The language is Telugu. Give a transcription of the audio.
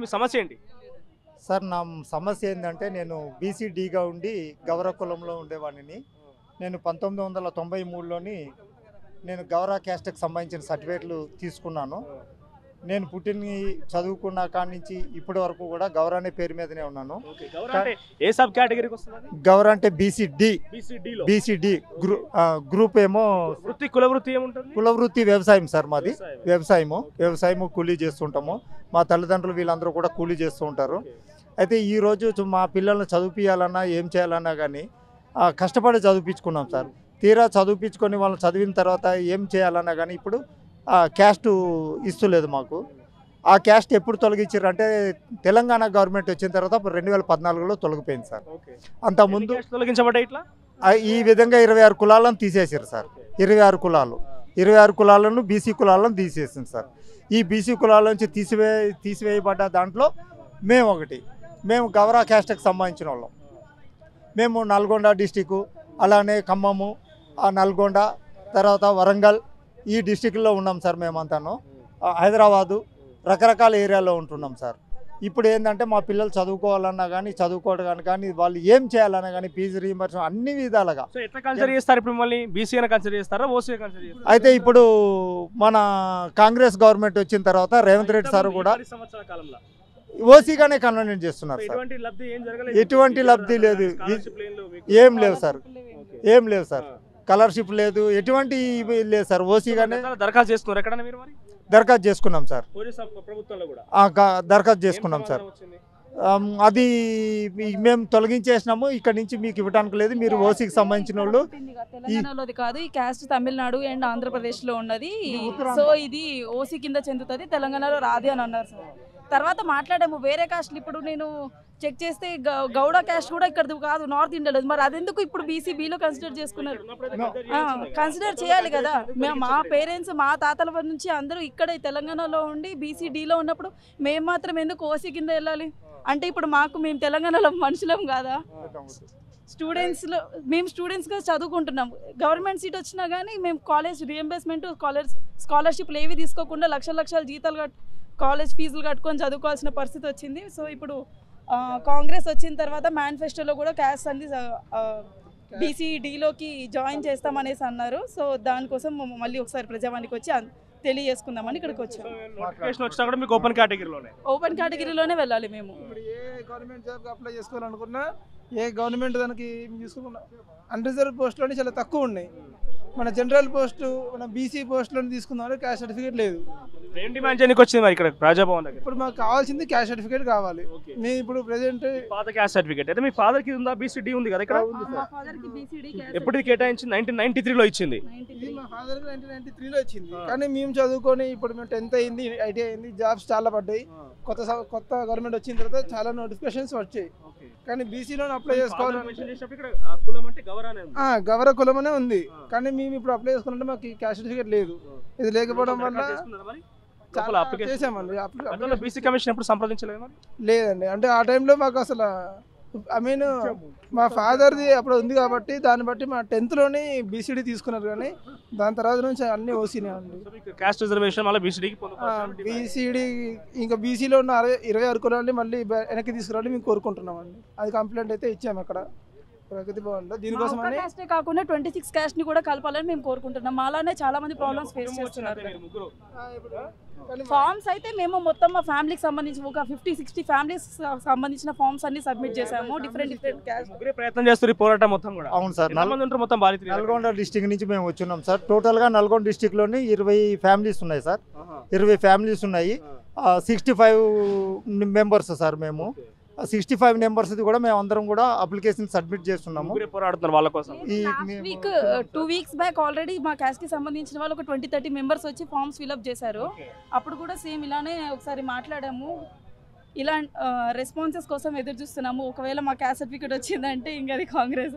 మీ సమస్య ఏంటి? సార్ నా సమస్య ఏంటంటే నేను బీసీడీగా ఉండి గౌరవ కులంలో ఉండేవాడిని. నేను 1993లోని నేను గౌరవ క్యాస్ట్కి సంబంధించిన సర్టిఫికేట్లు తీసుకున్నాను. నేను పుట్టిన చదువుకున్న కాడి నుంచి ఇప్పటి వరకు కూడా గౌరవ అనే పేరు మీదనే ఉన్నాను. ఏ సబ్ కేటగిరీకి వస్తుంది? గౌరవ అంటే బీసీడీ గ్రూప్ ఏమో కులవృత్తి ఏముంటుంది? కులవృత్తి వ్యవసాయం సార్ మాది. వ్యవసాయము కూలీ చేస్తుంటాము. మా తల్లిదండ్రులు వీళ్ళందరూ కూడా కూలీ చేస్తూ ఉంటారు. అయితే ఈరోజు మా పిల్లల్ని చదివించాలన్నా ఏం చేయాలన్నా కానీ కష్టపడి చదివించుకున్నాం సార్. తీరా చదివించుకొని వాళ్ళని చదివిన తర్వాత ఏం చేయాలన్నా కానీ ఇప్పుడు క్యాస్ట్ ఇస్తలేదు మాకు. ఆ క్యాస్ట్ ఎప్పుడు తొలగించారు అంటే తెలంగాణ గవర్నమెంట్ వచ్చిన తర్వాత 2014లో తొలగిపోయింది సార్. అంతకుముందు తొలగించబడ్డాయి ఇట్లా ఈ విధంగా 26 కులాలను తీసేసారు సార్. 26 కులాలను బీసీ కులాలను తీసేసింది సార్. ఈ బీసీ కులాల నుంచి తీసివేయబడ్డ దాంట్లో మేము గౌరవ క్యాస్ట్కి సంబంధించిన వాళ్ళం. మేము నల్గొండ డిస్టిక్, అలానే ఖమ్మము, నల్గొండ, తర్వాత వరంగల్ ఈ డిస్టిక్లో ఉన్నాం సార్. మేమంతాను హైదరాబాదు రకరకాల ఏరియాలో ఉంటున్నాం సార్. ఇప్పుడు ఏంటంటే మా పిల్లలు చదువుకోవాలన్నా కానీ చదువుకోవడం కానీ వాళ్ళు ఏం చేయాలన్నా కానీ ఫీజు రీయింబర్స్మెంట్ అన్ని విధాలుగా ఎట్లా కన్సిడర్ చేస్తారు? ఇప్పుడు మళ్ళీ బీసీ అని కన్సిడర్ చేస్తారా, ఓసీ కన్సిడర్ చేస్తారా? అయితే ఇప్పుడు మన కాంగ్రెస్ గవర్నమెంట్ వచ్చిన తర్వాత రేవంత్ రెడ్డి సార్ కూడా ఓసీగానే కన్వీనెంట్ చేస్తున్నారు సార్. ఎటువంటి లబ్ధి లేదు, ఏం లేవు సార్. స్కాలర్షిప్ లేదు, ఎటువంటి లేదు సార్. ఓసీగానే దరఖాస్తు చేసుకున్నారు. ఎక్కడన్నా మీరు మరి దరఖాస్తు చేసుకున్నాం సార్. ప్రభుత్వంలో కూడా దరఖాస్తు చేసుకున్నాం సార్. అది మేము తొలగించేసినాము. ఇక్కడ నుంచి మీకు ఇవ్వడానికి లేదు, మీరు ఓసీకి సంబంధించిన వాళ్ళు. తెలంగాణలోది కాదు, ఈ క్యాస్ట్ తమిళనాడు అండ్ ఆంధ్రప్రదేశ్లో ఉన్నది. సో ఇది ఓసీ కింద చెందుతుంది, తెలంగాణలో రాది అని అన్నారు సార్. తర్వాత మాట్లాడాము వేరే కాస్ట్లు. ఇప్పుడు నేను చెక్ చేస్తే గౌడ క్యాస్ట్ కూడా ఇక్కడ కాదు, నార్త్ ఇండియాలో. మరి అదెందుకు ఇప్పుడు బీసీబీలో కన్సిడర్ చేసుకున్నారు? కన్సిడర్ చేయాలి కదా. మా పేరెంట్స్ మా తాతల నుంచి అందరూ ఇక్కడ తెలంగాణలో ఉండి బీసీడీలో ఉన్నప్పుడు మేము మాత్రం ఎందుకు ఓసీ కింద వెళ్ళాలి? అంటే ఇప్పుడు మేము తెలంగాణలో మనుషులం కాదా? మేము స్టూడెంట్స్గా చదువుకుంటున్నాం. గవర్నమెంట్ సీట్ వచ్చినా కానీ మేము కాలేజ్ రియంబర్స్మెంట్ స్కాలర్షిప్లు ఏవి తీసుకోకుండా లక్షల జీతాలు కాలేజ్ ఫీజులు కట్టుకొని చదువుకోవాల్సిన పరిస్థితి వచ్చింది. సో ఇప్పుడు కాంగ్రెస్ వచ్చిన తర్వాత మేనిఫెస్టోలో కూడా క్యాస్ట్ అన్ని బీసీడీలోకి జాయిన్ చేస్తామనేసి అన్నారు. సో దానికోసం మళ్ళీ ఒకసారి ప్రజావానికి వచ్చి తెలియజేసుకుందామని ఇక్కడికి వచ్చాము. ఓపెన్ కేటగిరీలోనే వెళ్ళాలి మేము. ఏ గవర్నమెంట్ జాబ్కి అప్లై చేసుకోవాలనుకున్నా, ఏ గవర్నమెంట్ దానికి తీసుకున్నా అన్రిజర్వ్ పోస్టులోనే చాలా తక్కువ ఉన్నాయి. మన జనరల్ పోస్టు, మన బీసీ పోస్టులను తీసుకుందామని క్యాస్ట్ సర్టిఫికేట్ లేదు. ఏం డిమాండ్ చేయడానికి వచ్చింది మరి ఇక్కడ ప్రజాభవన్ దగ్గర? ఇప్పుడు మాకు కావాల్సింది క్యాస్ట్ సర్టిఫికేట్ కావాలి. మేము ఇప్పుడు ప్రెజెంట్ పాత క్యాస్ట్ సర్టిఫికేట్ అయితే మీ ఫాదర్ కి ఉందా? బీసీడీ ఉంది కదా ఇక్కడ. ఎప్పుడు కేటాయించింది? 1993లో ఇచ్చింది. మా ఫాదర్ 1993లో ఇచ్చింది. కానీ మేము చదువుకొని ఇప్పుడు మేము 10th అయింది, ఐటీ అయింది, జాబ్స్ చాలా పడ్డాయి. కొత్త గవర్నమెంట్ వచ్చిన తర్వాత చాలా నోటిఫికేషన్స్ వచ్చాయి. కానీ బీసీలో అప్లై చేసుకోవాలి, గౌరవ కులం అనే ఉంది. కానీ మేము ఇప్పుడు అప్లై చేసుకోవాలంటే మాకు క్యాస్ట్ సర్టిఫికేట్ లేదు. ఇది లేకపోవడం వల్ల చేసామండి. లేదండి, అంటే ఆ టైంలో మాకు అసలు మా ఫాదర్ది అప్పుడు ఉంది కాబట్టి దాన్ని బట్టి మా 10thలోనే బీసీడీ తీసుకున్నారు. కానీ దాని తర్వాత నుంచి అన్ని ఓసీనే అండి. బీసీడీ ఇంకా బీసీలో ఉన్న 26 కులాలని మళ్ళీ వెనక్కి తీసుకురావాలని మేము కోరుకుంటున్నామండి. అది కంప్లైంట్ అయితే ఇచ్చాము అక్కడ ప్రగతి భవన్లో. దీనికోసం క్యాస్టే కాకుండా 26 క్యాస్ట్ ని కూడా కలపాలని మేము కోరుకుంటున్నాం. అలానే చాలా మంది ప్రాబ్లమ్స్ ఫేస్ చేస్తున్నారు. ఫార్మ్స్ అయితే మేము మొత్తం మా ఫ్యామిలీకి సంబంధించి ఒక 50-60 ఫ్యామిలీస్ సంబంధించిన ఫార్మ్స్ అన్ని సబ్మిట్ చేసాము. డిఫరెంట్ క్యాస్ట్ ప్రయత్నం చేస్తారు పోరాటం మొత్తం కూడా. అవును సార్, మొత్తం నల్గొండ డిస్టిక్ నుంచి మేము వచ్చినాం సార్. టోటల్గా నల్గొండ డిస్టిక్లోని 20 ఫ్యామిలీస్ ఉన్నాయి సార్. 20 ఫ్యామిలీస్ ఉన్నాయి. 65 మెంబర్స్ సార్. మేము 65 మెంబర్స్ కూడా మేము అందరం కూడా అప్లికేషన్ సబ్మిట్ చేస్తున్నాము. పోరాడుతున్నారు వాళ్ళ కోసం. 2 weeks బ్యాక్ ఆల్రెడీ మా క్యాస్ట్ కి సంబంధించిన వాళ్ళు ఒక 20-30 మెంబర్స్ వచ్చి ఫార్మ్స్ ఫిల్అప్ చేశారు. అప్పుడు కూడా సేమ్ ఇలానే ఒకసారి మాట్లాడాము. ఇలా రెస్పాన్సెస్ కోసం ఎదురు చూస్తున్నాము. ఒకవేళ మా క్యాస్ట్ సర్టిఫికేట్ వచ్చిందంటే ఇంకా అది కాంగ్రెస్.